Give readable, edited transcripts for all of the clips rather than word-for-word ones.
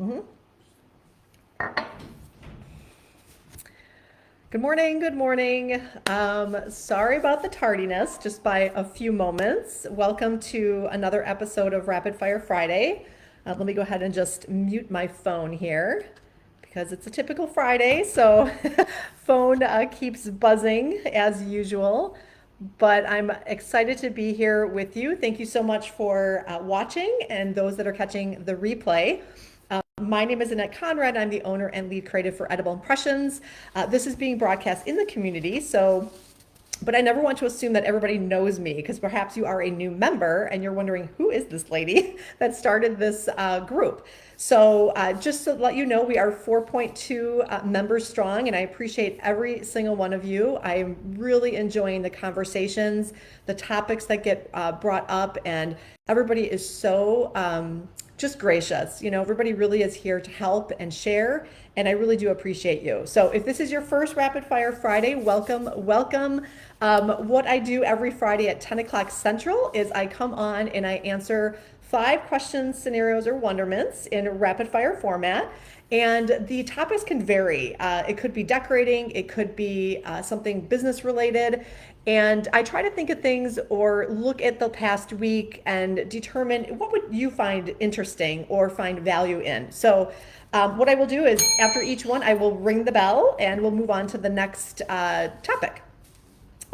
Mhm. Good morning, good morning. Sorry about the tardiness, just by a few moments. Welcome to another episode of Rapid Fire Friday. Let me go ahead and just mute my phone here because it's a typical Friday, so phone keeps buzzing as usual. But I'm excited to be here with you. Thank you so much for watching and those that are catching the replay. My name is Annette Conrad. I'm the owner and lead creative for Edible Impressions. This is being broadcast in the community, but I never want to assume that everybody knows me because perhaps you are a new member and you're wondering who is this lady that started this group. So just to let you know, we are 4.2 members strong, and I appreciate every single one of you. I'm really enjoying the conversations, the topics that get brought up, and everybody is so just gracious. Everybody really is here to help and share, and I really do appreciate you. So if this is your first Rapid Fire Friday, welcome, welcome. What I do every Friday at 10 o'clock Central is I come on and I answer 5 questions, scenarios, or wonderments in rapid fire format. And the topics can vary. It could be decorating, it could be something business related. And I try to think of things or look at the past week and determine what would you find interesting or find value in. So what I will do is after each one, I will ring the bell and we'll move on to the next topic.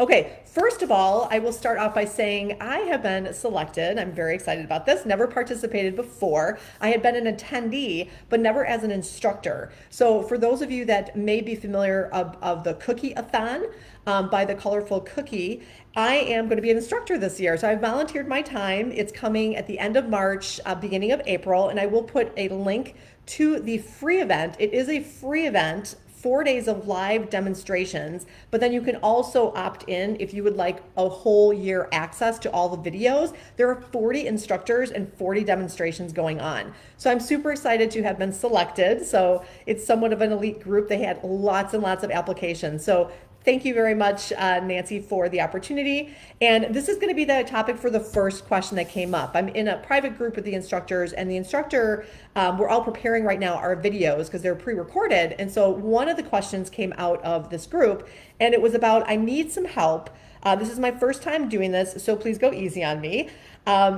Okay, first of all, I will start off by saying I have been selected. I'm very excited about this. Never participated before. I had been an attendee, but never as an instructor. So for those of you that may be familiar of the Cookie-a-thon by the Colorful Cookie, I am going to be an instructor this year. So I volunteered my time. It's coming at the end of March, beginning of April, and I will put a link to the free event. It is a free event, 4 days of live demonstrations, but then you can also opt in if you would like a whole year access to all the videos. There are 40 instructors and 40 demonstrations going on. So I'm super excited to have been selected. So it's somewhat of an elite group. They had lots and lots of applications. So thank you very much, Nancy, for the opportunity. And this is going to be the topic for the first question that came up. I'm in a private group with the instructors, and the instructor, we're all preparing right now our videos because they're pre-recorded. And so one of the questions came out of this group, and it was about, I need some help. This is my first time doing this, so please go easy on me.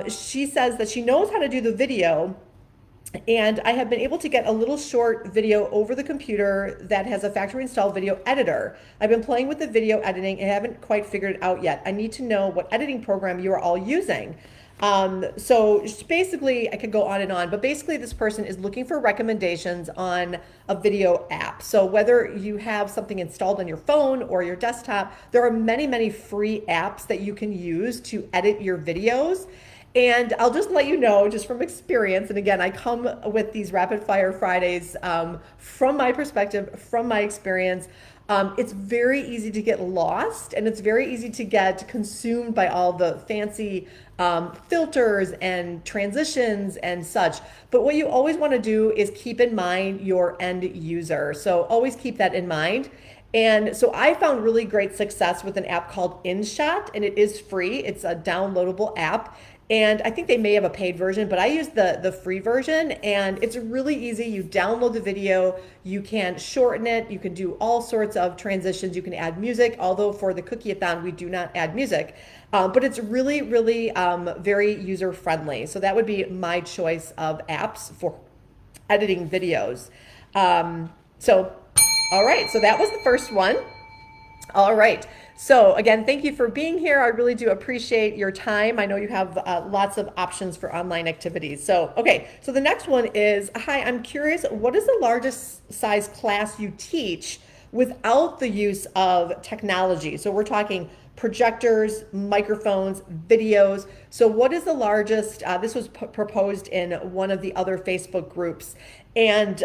She says that she knows how to do the video, and I have been able to get a little short video over the computer that has a factory installed video editor. I've been playing with the video editing and haven't quite figured it out yet. I need to know what editing program you are all using. So basically, I could go on and on, but basically this person is looking for recommendations on a video app. So whether you have something installed on your phone or your desktop, there are many, many free apps that you can use to edit your videos. And I'll just let you know, just from experience, and again, I come with these Rapid Fire Fridays from my perspective, from my experience. It's very easy to get lost, and it's very easy to get consumed by all the fancy filters and transitions and such. But what you always want to do is keep in mind your end user. So always keep that in mind. And so I found really great success with an app called InShot, and it is free. It's a downloadable app. And I think they may have a paid version, but I use the free version, and it's really easy. You download the video, you can shorten it, you can do all sorts of transitions, you can add music, although for the Cookie-a-thon, we do not add music. But it's really, really very user-friendly. So that would be my choice of apps for editing videos. So, all right, so that was the first one. All right. So again, thank you for being here. I really do appreciate your time. I know you have lots of options for online activities. So, okay, so the next one is, hi, I'm curious, what is the largest size class you teach without the use of technology? So we're talking projectors, microphones, videos. So what is the largest, this was proposed in one of the other Facebook groups. And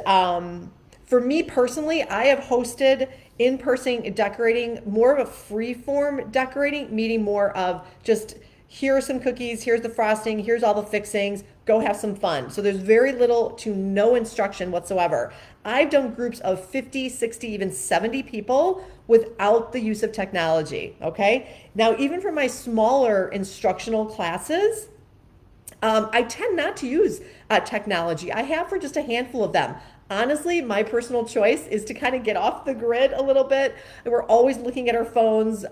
for me personally, I have hosted in-person decorating, more of a free-form decorating, meaning more of just, here are some cookies, here's the frosting, here's all the fixings, go have some fun. So there's very little to no instruction whatsoever. I've done groups of 50, 60, even 70 people without the use of technology, okay? Now, even for my smaller instructional classes, I tend not to use technology. I have for just a handful of them. Honestly, my personal choice is to kind of get off the grid a little bit. We're always looking at our phones.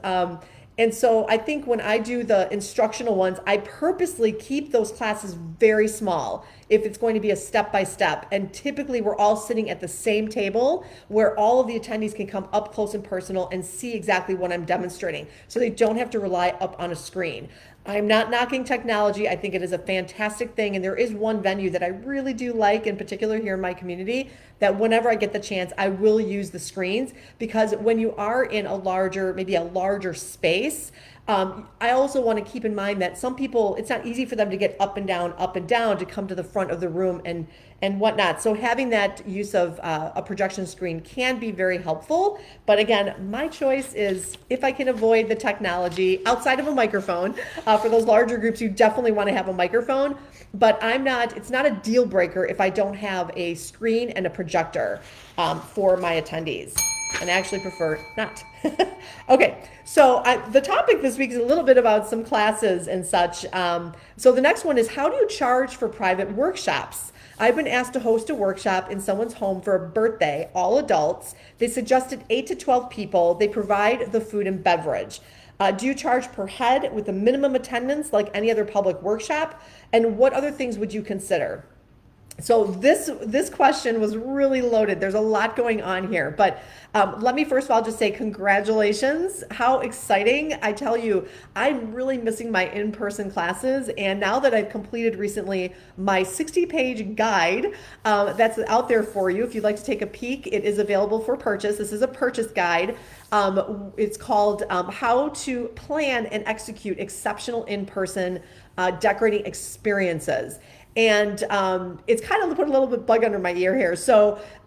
And so I think when I do the instructional ones, I purposely keep those classes very small if it's going to be a step by step. And typically we're all sitting at the same table where all of the attendees can come up close and personal and see exactly what I'm demonstrating. So they don't have to rely up on a screen. I'm not knocking technology. I think it is a fantastic thing. And there is one venue that I really do like, in particular here in my community, that whenever I get the chance, I will use the screens, because when you are in a larger, maybe a larger space, I also want to keep in mind that some people, it's not easy for them to get up and down to come to the front of the room and whatnot. So having that use of a projection screen can be very helpful. But again, my choice is, if I can avoid the technology outside of a microphone, for those larger groups, you definitely want to have a microphone. But it's not a deal breaker if I don't have a screen and a projector for my attendees. And I actually prefer not. Okay, so the topic this week is a little bit about some classes and such. So the next one is, how do you charge for private workshops? I've been asked to host a workshop in someone's home for a birthday, all adults. They suggested 8 to 12 people. They provide the food and beverage. Do you charge per head with a minimum attendance like any other public workshop? And what other things would you consider? So this question was really loaded. There's a lot going on here, but let me first of all just say congratulations. How exciting. I tell you, I'm really missing my in-person classes. And now that I've completed recently my 60-page guide that's out there for you, if you'd like to take a peek, it is available for purchase. This is a purchase guide. It's called How to Plan and Execute Exceptional In-Person Decorating Experiences. And it's kind of put a little bit bug under my ear here.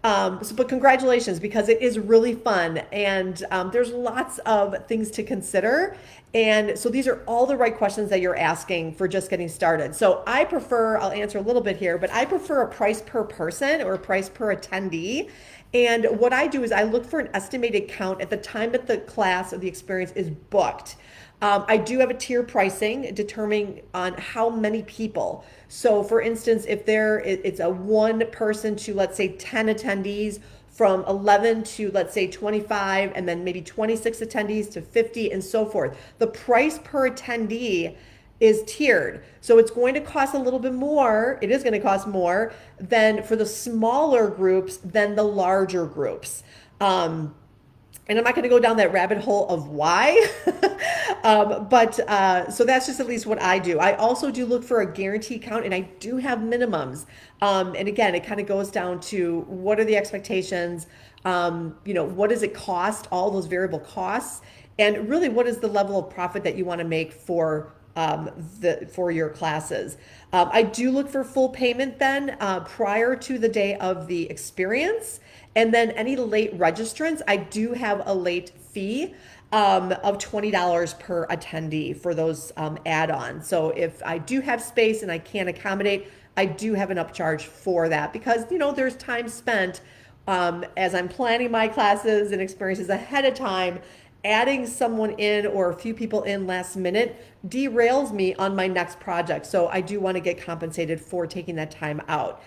But congratulations, because it is really fun. And there's lots of things to consider. And so these are all the right questions that you're asking for just getting started. So I'll answer a little bit here, but I prefer a price per person or a price per attendee. And what I do is I look for an estimated count at the time that the class or the experience is booked. I do have a tier pricing determining on how many people. So for instance, if it's a 1 person to, let's say, 10 attendees, from 11 to, let's say, 25, and then maybe 26 attendees to 50, and so forth. The price per attendee is tiered. So it's going to cost a little bit more. It is going to cost more than for the smaller groups than the larger groups. And I'm not going to go down that rabbit hole of why, so that's just at least what I do. I also do look for a guarantee count, and I do have minimums. And again, it kind of goes down to what are the expectations, what does it cost, all those variable costs, and really what is the level of profit that you want to make for your classes. I do look for full payment then prior to the day of the experience. And then any late registrants, I do have a late fee of $20 per attendee for those add-ons. So if I do have space and I can't accommodate, I do have an upcharge for that, because there's time spent as I'm planning my classes and experiences ahead of time. Adding someone in or a few people in last minute derails me on my next project. So I do want to get compensated for taking that time out.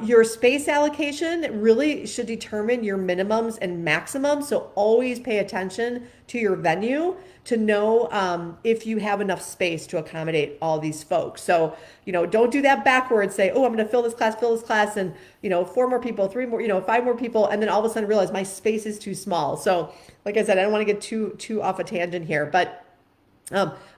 Your space allocation really should determine your minimums and maximums. So always pay attention to your venue to know if you have enough space to accommodate all these folks. So, don't do that backwards. Say, oh, I'm going to fill this class, and, 4 more people, 3 more, 5 more people. And then all of a sudden realize my space is too small. So like I said, I don't want to get too off a tangent here, but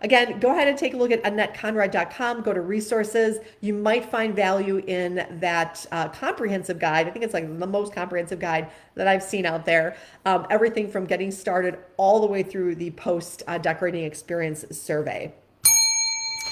again, go ahead and take a look at AnnetteConrad.com, go to resources. You might find value in that comprehensive guide. I think it's like the most comprehensive guide that I've seen out there. Everything from getting started all the way through the post decorating experience survey.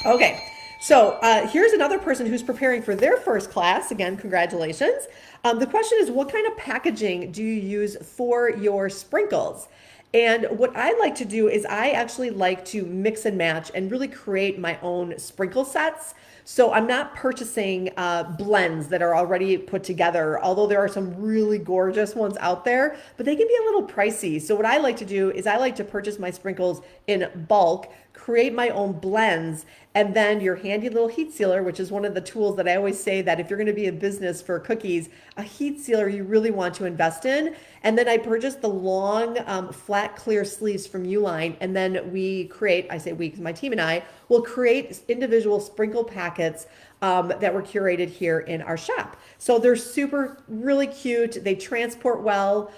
Okay, so here's another person who's preparing for their first class. Again, congratulations. The question is, what kind of packaging do you use for your sprinkles? And what I like to do is I actually like to mix and match and really create my own sprinkle sets. So I'm not purchasing blends that are already put together, although there are some really gorgeous ones out there, but they can be a little pricey. So what I like to do is I like to purchase my sprinkles in bulk, create my own blends, and then your handy little heat sealer, which is one of the tools that I always say that if you're going to be a business for cookies, a heat sealer you really want to invest in. And then I purchased the long flat clear sleeves from Uline, and then we create, I say we because my team and I will create individual sprinkle packets that were curated here in our shop. So they're super, really cute. They transport well.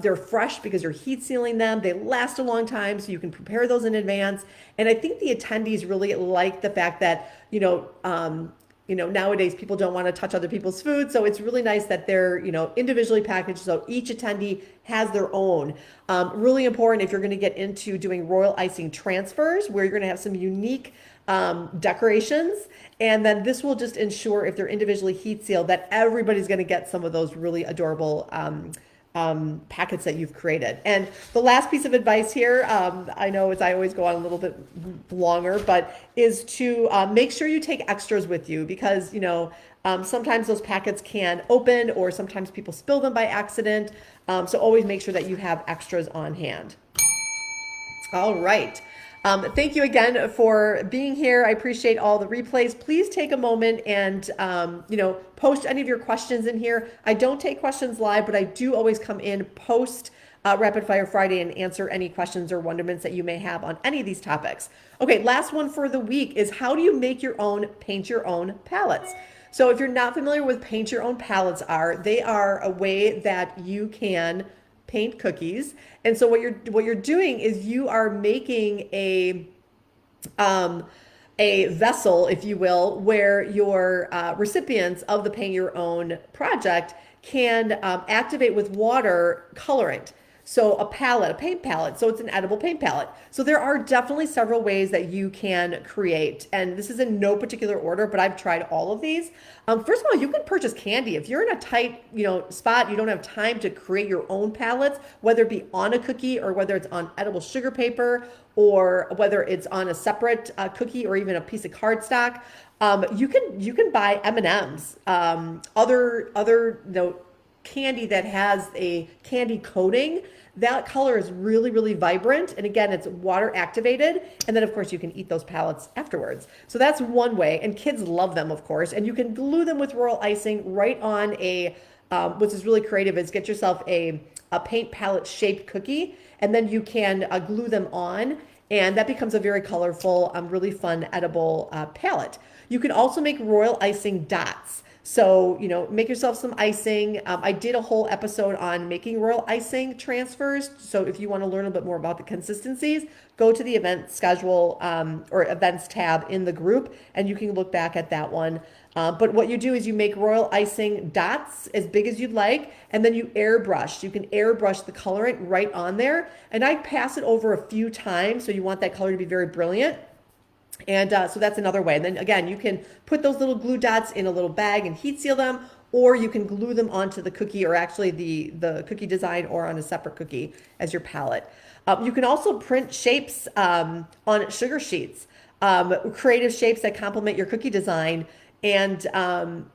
They're fresh because you're heat sealing them. They last a long time, so you can prepare those in advance. And I think the attendees really like the fact that, nowadays people don't want to touch other people's food. So it's really nice that they're, individually packaged. So each attendee has their own. Really important if you're going to get into doing royal icing transfers, where you're going to have some unique decorations. And then this will just ensure, if they're individually heat sealed, that everybody's going to get some of those really adorable packets that you've created. And the last piece of advice here, I know as I always go on a little bit longer, but is to make sure you take extras with you, because sometimes those packets can open, or sometimes people spill them by accident. So always make sure that you have extras on hand. All right. Thank you again for being here. I appreciate all the replays. Please take a moment and, post any of your questions in here. I don't take questions live, but I do always come in post Rapid Fire Friday and answer any questions or wonderments that you may have on any of these topics. Okay, last one for the week is, how do you make your own, paint your own palettes? So if you're not familiar with paint your own palettes they are a way that you can paint cookies. And so what you're doing is you are making a vessel, if you will, where your recipients of the paint your own project can activate with water colorant. So a paint palette. So it's an edible paint palette. So there are definitely several ways that you can create. And this is in no particular order, but I've tried all of these. First of all, you can purchase candy. If you're in a tight, spot, you don't have time to create your own palettes, whether it be on a cookie or whether it's on edible sugar paper, or whether it's on a separate cookie or even a piece of cardstock. You can buy M&Ms, other candy that has a candy coating. That color is really, really vibrant. And again, it's water activated. And then of course you can eat those pellets afterwards. So that's one way. And kids love them, of course. And you can glue them with royal icing right on which is really creative, is get yourself a paint palette shaped cookie. And then you can glue them on. And that becomes a very colorful, really fun, edible palette. You can also make royal icing dots. So, make yourself some icing. I did a whole episode on making royal icing transfers. So if you want to learn a bit more about the consistencies, go to the event schedule or events tab in the group, and you can look back at that one. But what you do is you make royal icing dots as big as you'd like, and then you airbrush. You can airbrush the colorant right on there. And I pass it over a few times, so you want that color to be very brilliant. And so that's another way. And then again, you can put those little glue dots in a little bag and heat seal them, or you can glue them onto the cookie, or actually the cookie design, or on a separate cookie as your palette. You can also print shapes on sugar sheets, creative shapes that complement your cookie design, and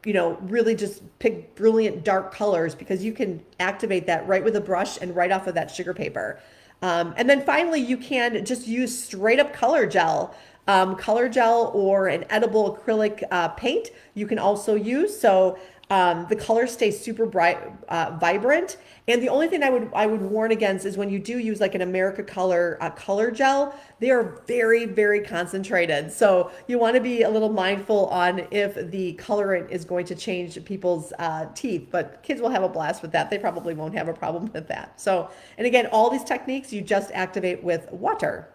really just pick brilliant dark colors, because you can activate that right with a brush and right off of that sugar paper. And then finally, you can just use straight up color gel or an edible acrylic paint you can also use. So the color stays super bright, vibrant. And the only thing I would warn against is when you do use like an America Color color gel, they are very, very concentrated. So you want to be a little mindful on if the colorant is going to change people's teeth, but kids will have a blast with that. They probably won't have a problem with that. So, and again, all these techniques you just activate with water.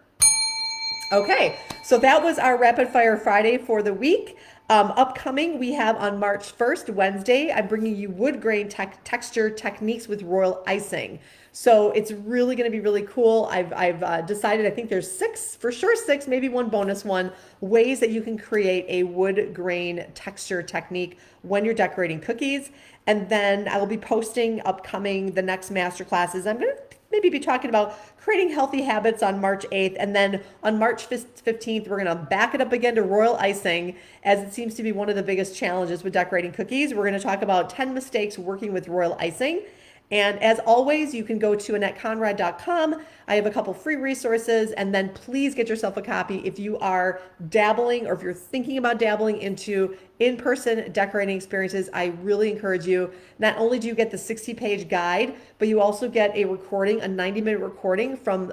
Okay, so that was our Rapid Fire Friday for the week. Upcoming, we have on March 1st, Wednesday, I'm bringing you wood grain texture techniques with royal icing. So it's really going to be really cool. I've decided, I think there's six, maybe one bonus one, ways that you can create a wood grain texture technique when you're decorating cookies. And then I will be posting upcoming the next master classes. I'm going to maybe be talking about creating healthy habits on March 8th. And then on March 15th, we're going to back it up again to royal icing, as it seems to be one of the biggest challenges with decorating cookies. We're going to talk about 10 mistakes working with royal icing. And as always, you can go to AnnetteConrad.com. I have a couple free resources, and then please get yourself a copy if you are dabbling or if you're thinking about dabbling into in-person decorating experiences. I really encourage you. Not only do you get the 60-page guide, but you also get a recording, a 90-minute recording from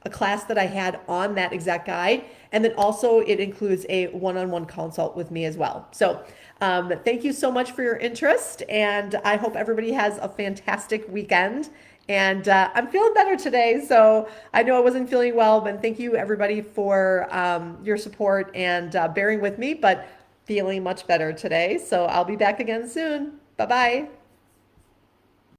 a class that I had on that exact guide. And then also it includes a one-on-one consult with me as well. So thank you so much for your interest, and I hope everybody has a fantastic weekend. And I'm feeling better today, so I know I wasn't feeling well, but thank you everybody for your support and bearing with me, but feeling much better today. So I'll be back again soon. Bye-bye.